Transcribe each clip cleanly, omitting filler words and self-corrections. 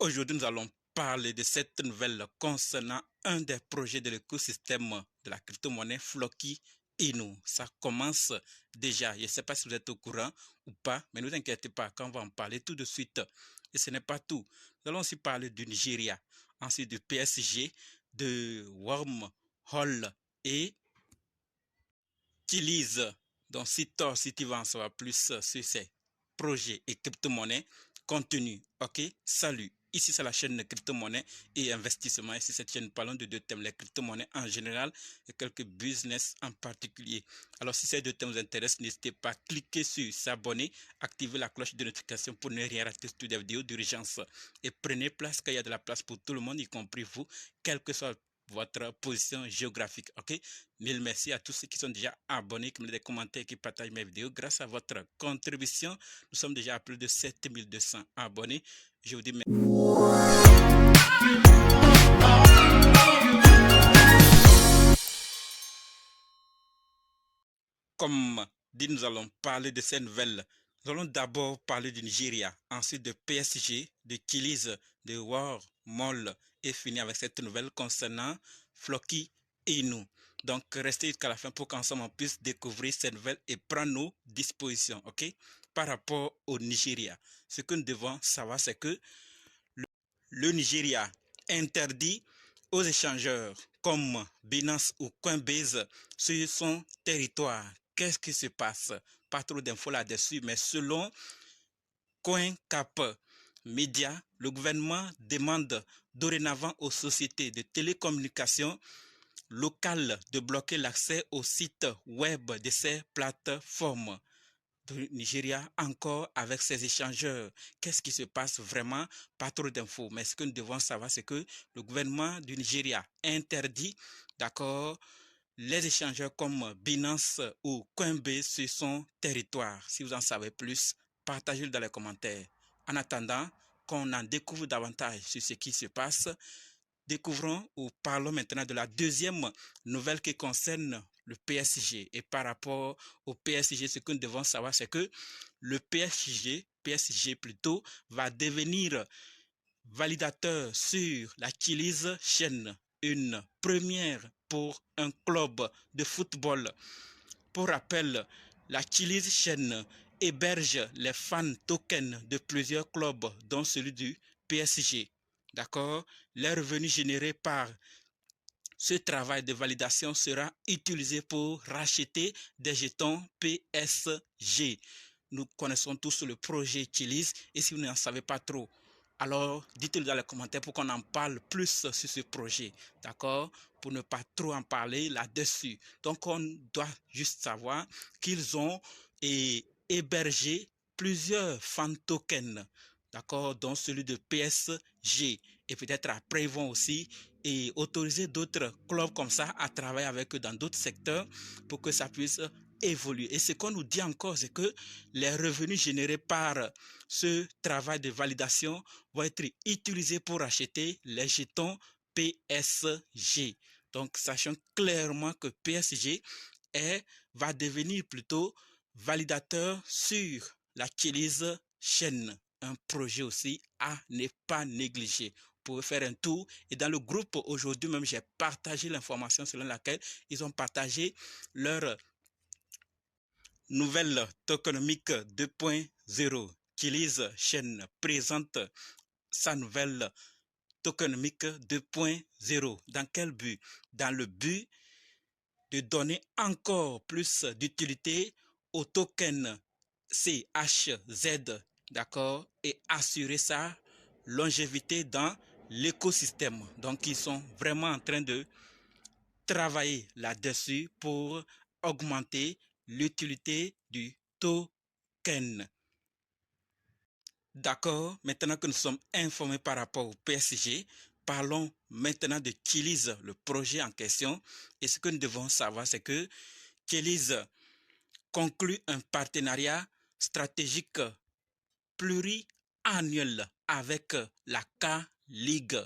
Aujourd'hui, nous allons parler de cette nouvelle concernant un des projets de l'écosystème de la crypto-monnaie Floki Inu. Ça commence déjà. Je ne sais pas si vous êtes au courant ou pas, mais ne vous inquiétez pas, quand on va en parler tout de suite. Et ce n'est pas tout. Nous allons aussi parler du Nigeria, ensuite du PSG, de Wormhole et Chiliz. Donc, si tu vas en savoir plus sur ces projets et crypto-monnaies, contenu. Ok, salut. Ici, c'est la chaîne de crypto-monnaie et investissement. Ici, cette chaîne, parlons de deux thèmes, les crypto-monnaies en général et quelques business en particulier. Alors, si ces deux thèmes vous intéressent, n'hésitez pas à cliquer sur s'abonner, activer la cloche de notification pour ne rien rater sur des vidéos d'urgence. Et prenez place, car il y a de la place pour tout le monde, y compris vous, quel que soit votre position géographique. Ok, mille merci à tous ceux qui sont déjà abonnés, qui me des commentaires, qui partagent mes vidéos. Grâce à votre contribution, nous sommes déjà à plus de 7200 abonnés. Je vous dis merci. Comme dit, nous allons parler de ces nouvelles. Nous allons d'abord parler du Nigeria, ensuite de PSG, de Chiliz, de Wormhole et finir avec cette nouvelle concernant Floki Inu. Donc, restez jusqu'à la fin pour qu'ensemble on puisse découvrir ces nouvelles et prendre nos dispositions, ok? Par rapport au Nigeria, ce que nous devons savoir, c'est que le Nigeria interdit aux échangeurs comme Binance ou Coinbase sur son territoire. Qu'est-ce qui se passe? Pas trop d'infos là-dessus, mais selon CoinCap Media, le gouvernement demande dorénavant aux sociétés de télécommunications locales de bloquer l'accès aux sites web de ces plateformes. Du Nigeria encore avec ses échangeurs. Qu'est-ce qui se passe vraiment? Pas trop d'infos. Mais ce que nous devons savoir, c'est que le gouvernement du Nigeria interdit, d'accord, les échangeurs comme Binance ou Coinbase sur son territoire. Si vous en savez plus, partagez-le dans les commentaires. En attendant qu'on en découvre davantage sur ce qui se passe, découvrons ou parlons maintenant de la deuxième nouvelle qui concerne le PSG. Et par rapport au PSG, ce que nous devons savoir, c'est que le PSG plutôt, va devenir validateur sur la Chiliz Chain, une première pour un club de football. Pour rappel, la Chiliz Chain héberge les fan tokens de plusieurs clubs, dont celui du PSG. D'accord? Les revenus générés par ce travail de validation sera utilisé pour racheter des jetons PSG. Nous connaissons tous le projet Chiliz et si vous n'en savez pas trop, alors dites-le dans les commentaires pour qu'on en parle plus sur ce projet, d'accord? Pour ne pas trop en parler là-dessus. Donc on doit juste savoir qu'ils ont hébergé plusieurs fan tokens, d'accord, dont celui de PSG. Et peut-être après ils vont aussi autoriser d'autres clubs comme ça à travailler avec eux dans d'autres secteurs pour que ça puisse évoluer. Et ce qu'on nous dit encore, c'est que les revenus générés par ce travail de validation vont être utilisés pour acheter les jetons PSG. Donc, sachant clairement que PSG va devenir plutôt validateur sur la Chiliz Chain, un projet aussi à ne pas négliger. Pour faire un tour. Et dans le groupe, aujourd'hui même, j'ai partagé l'information selon laquelle ils ont partagé leur nouvelle tokenomique 2.0. Chiliz Chain présente sa nouvelle tokenomique 2.0. Dans quel but? Dans le but de donner encore plus d'utilité au token CHZ, d'accord, et assurer sa longévité dans l'écosystème. Donc, ils sont vraiment en train de travailler là-dessus pour augmenter l'utilité du token. D'accord, maintenant que nous sommes informés par rapport au PSG, parlons maintenant de Chiliz, le projet en question. Et ce que nous devons savoir, c'est que Chiliz conclut un partenariat stratégique pluriannuel avec la K-League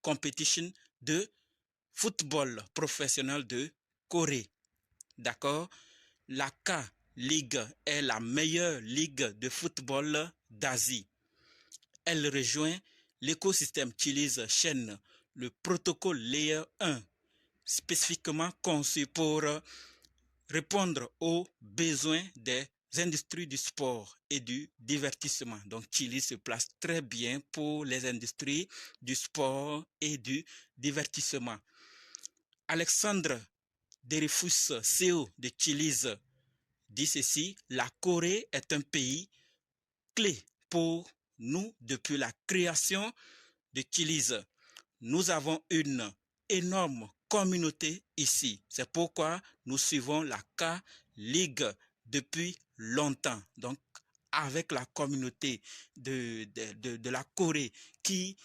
Competition de football professionnel de Corée. D'accord? La K-League est la meilleure ligue de football d'Asie. Elle rejoint L'écosystème utilise chaîne le protocole Layer 1 spécifiquement conçu pour répondre aux besoins des industries du sport et du divertissement. Donc, Chili se place très bien pour les industries du sport et du divertissement. Alexandre Derifus, CEO de Chili's, dit ceci: la Corée est un pays clé pour nous depuis la création de Chili's. Nous avons une énorme communauté ici. C'est pourquoi nous suivons la K-League depuis longtemps. Donc, avec la communauté de la Corée qui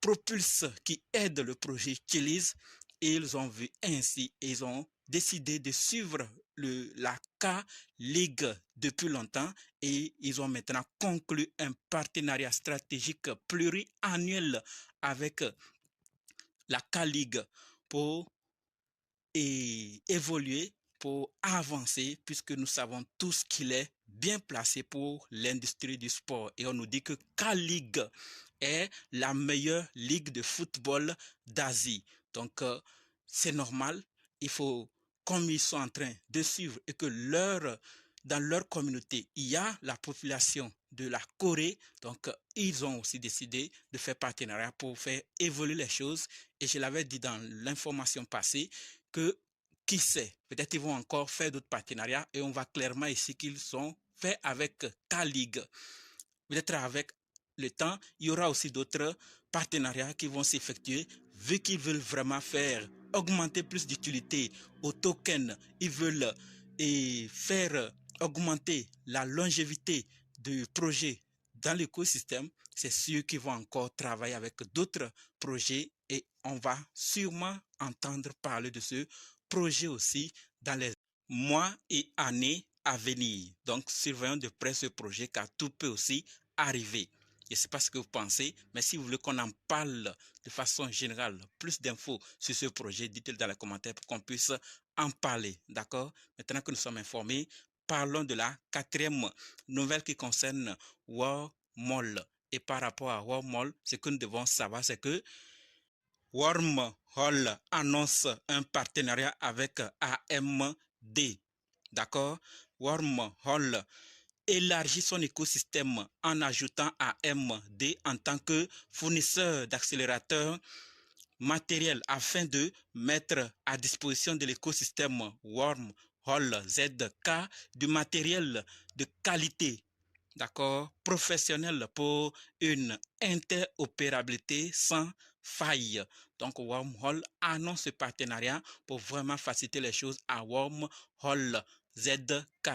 propulse, qui aide le projet Chili's, ils ont vu ainsi, ils ont décidé de suivre la K-League depuis longtemps et ils ont maintenant conclu un partenariat stratégique pluriannuel avec la K-League pour évoluer, pour avancer, puisque nous savons tous qu'il est bien placé pour l'industrie du sport. Et on nous dit que K-League est la meilleure ligue de football d'Asie. Donc, c'est normal. Il faut, comme ils sont en train de suivre et que dans leur communauté, il y a la population de la Corée. Donc, ils ont aussi décidé de faire partenariat pour faire évoluer les choses. Et je l'avais dit dans l'information passée que, qui sait, peut-être ils vont encore faire d'autres partenariats et on voit clairement ici qu'ils sont faits avec K-League. Peut-être avec le temps, il y aura aussi d'autres partenariats qui vont s'effectuer vu qu'ils veulent vraiment faire augmenter plus d'utilité au token. Ils veulent faire augmenter la longévité du projet dans l'écosystème. C'est sûr qu'ils vont encore travailler avec d'autres projets et on va sûrement entendre parler de ce projet aussi dans les mois et années à venir. Donc, surveillons de près ce projet car tout peut aussi arriver. Je ne sais pas ce que vous pensez, mais si vous voulez qu'on en parle de façon générale, plus d'infos sur ce projet, dites-le dans les commentaires pour qu'on puisse en parler. D'accord? Maintenant que nous sommes informés, parlons de la quatrième nouvelle qui concerne Wormhole. Et par rapport à Wormhole, ce que nous devons savoir, c'est que Wormhole annonce un partenariat avec AMD. D'accord? Wormhole élargit son écosystème en ajoutant AMD en tant que fournisseur d'accélérateurs matériels afin de mettre à disposition de l'écosystème Wormhole ZK du matériel de qualité, d'accord, professionnel pour une interopérabilité sans faille. Donc, Wormhole annonce ce partenariat pour vraiment faciliter les choses à Wormhole ZK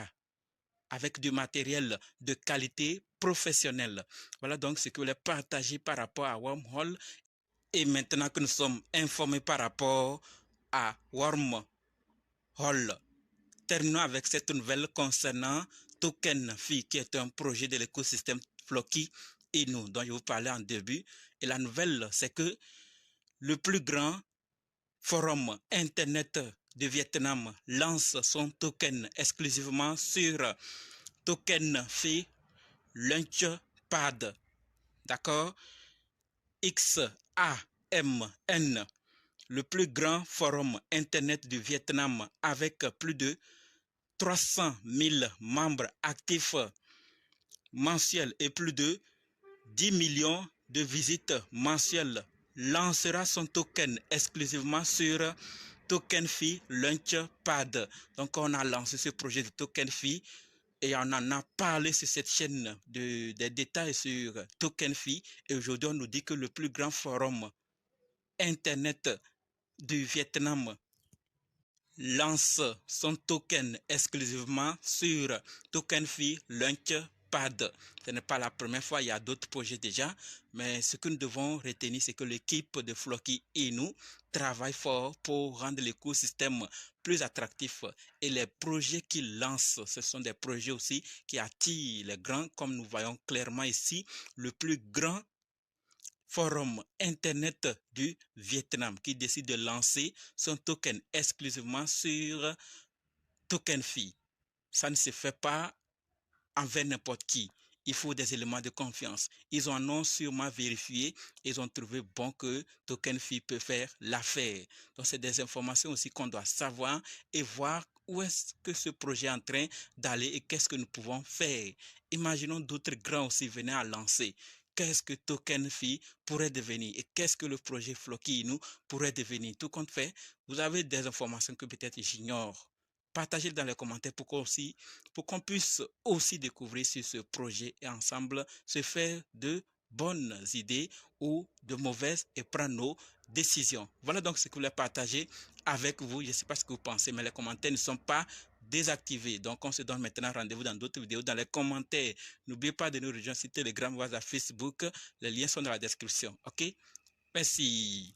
avec du matériel de qualité professionnelle. Voilà donc ce que je voulais partager par rapport à Wormhole. Et maintenant que nous sommes informés par rapport à Wormhole, terminons avec cette nouvelle concernant Token Phi, qui est un projet de l'écosystème Floki et nous, dont je vous parlais en début. Et la nouvelle, c'est que le plus grand forum Internet de Vietnam lance son token exclusivement sur Token Phi Launchpad. D'accord? XAMN, le plus grand forum Internet du Vietnam avec plus de 300 000 membres actifs mensuels et plus de 10 millions de visites mensuelles, lancera son token exclusivement sur Token Phi Launchpad. Donc, on a lancé ce projet de Token Phi et on en a parlé sur cette chaîne des détails sur Token Phi. Et aujourd'hui, on nous dit que le plus grand forum Internet du Vietnam lance son token exclusivement sur Token Phi Launchpad. Ce n'est pas la première fois, il y a d'autres projets déjà, mais ce que nous devons retenir, c'est que l'équipe de Floki et nous travaillent fort pour rendre l'écosystème plus attractif. Et les projets qu'ils lancent, ce sont des projets aussi qui attirent les grands, comme nous voyons clairement ici, le plus grand forum Internet du Vietnam qui décide de lancer son token exclusivement sur Token Phi. Ça ne se fait pas envers n'importe qui. il faut des éléments de confiance. Ils en ont sûrement vérifié, ils ont trouvé bon que TokenFi peut faire l'affaire. Donc, c'est des informations aussi qu'on doit savoir et voir où est-ce que ce projet est en train d'aller et qu'est-ce que nous pouvons faire. Imaginons d'autres grands aussi venaient à lancer. Qu'est-ce que TokenFi pourrait devenir et qu'est-ce que le projet Floki nous pourrait devenir. Tout compte fait, vous avez des informations que peut-être j'ignore. Partagez-le dans les commentaires pour qu'on puisse aussi découvrir sur ce projet et ensemble se faire de bonnes idées ou de mauvaises et prendre nos décisions. Voilà donc ce que je voulais partager avec vous. Je ne sais pas ce que vous pensez, mais les commentaires ne sont pas désactivés. Donc, on se donne maintenant rendez-vous dans d'autres vidéos, dans les commentaires. N'oubliez pas de nous rejoindre sur Telegram, WhatsApp, Facebook. Les liens sont dans la description. OK? Merci.